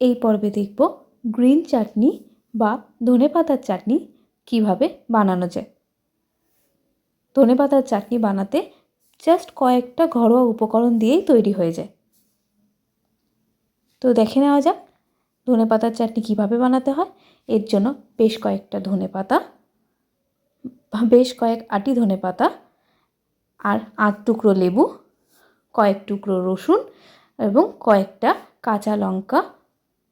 এই পর্বে দেখব গ্রিন চাটনি বা ধনেপাতার চাটনি কিভাবে বানানো যায়। ধনেপাতার চাটনি বানাতে জাস্ট কয়েকটা ঘরোয়া উপকরণ দিয়েই তৈরি হয়ে যায়। তো দেখে নেওয়া যাক ধনেপাতার চাটনি কিভাবে বানাতে হয়। এর জন্য বেশ কয়েক আটি ধনেপাতা আর 8 টুকরো লেবু, কয়েক টুকরো রসুন এবং কয়েকটা কাঁচা লঙ্কা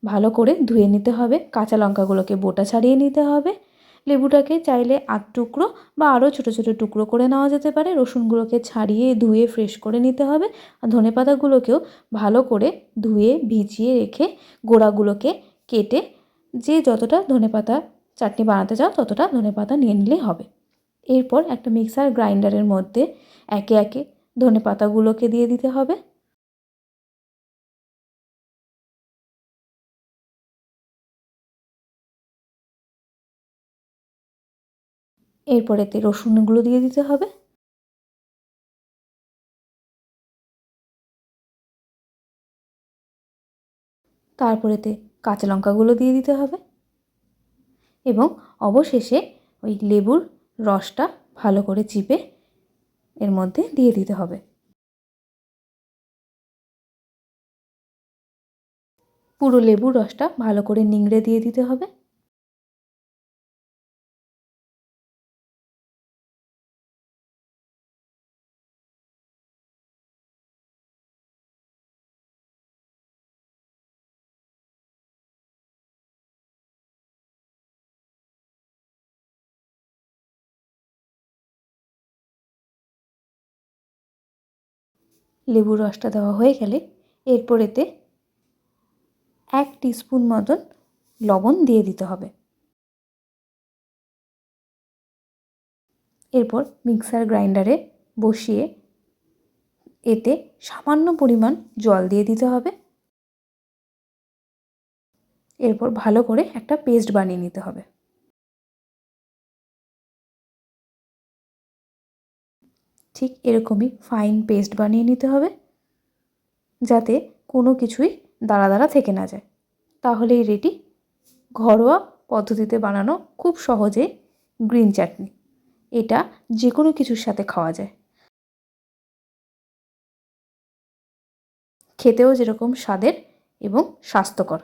ভালো করে ধুয়ে নিতে হবে। কাঁচা লঙ্কাগুলোকে বোটা ছাড়িয়ে নিতে হবে। লেবুটাকে চাইলে 8 টুকরো বা আরও ছোটো ছোটো টুকরো করে নেওয়া যেতে পারে। রসুনগুলোকে ছাড়িয়ে ধুয়ে ফ্রেশ করে নিতে হবে। আর ধনেপাতাগুলোকেও ভালো করে ধুয়ে ভিজিয়ে রেখে গোড়াগুলোকে কেটে যে যতটা ধনেপাতা চাটনি বানাতে চাও ততটা ধনেপাতা নিয়ে নিলেই হবে। এরপর একটা মিক্সার গ্রাইন্ডারের মধ্যে একে একে ধনেপাতাগুলোকে দিয়ে দিতে হবে। এরপর এতে রসুনগুলো দিয়ে দিতে হবে। তারপর এতে কাঁচা লঙ্কাগুলো দিয়ে দিতে হবে এবং অবশেষে ওই লেবুর রসটা ভালো করে চিপে এর মধ্যে দিয়ে দিতে হবে। পুরো লেবুর রসটা ভালো করে নিংড়ে দিয়ে দিতে হবে। লেবুর রসটা দেওয়া হয়ে গেলে এরপর এতে 1 টিস্পুন মতন লবণ দিয়ে দিতে হবে। এরপর মিক্সার গ্রাইন্ডারে বসিয়ে এতে সামান্য পরিমাণ জল দিয়ে দিতে হবে। এরপর ভালো করে একটা পেস্ট বানিয়ে নিতে হবে। ঠিক এরকমই ফাইন পেস্ট বানিয়ে নিতে হবে যাতে কোনো কিছুই দানা দানা থেকে না যায়। তাহলেই রেডি ঘরোয়া পদ্ধতিতে বানানো খুব সহজে গ্রিন চাটনি। এটা যে কোনো কিছুর সাথে খাওয়া যায়। খেতেও যেরকম স্বাদের এবং স্বাস্থ্যকর।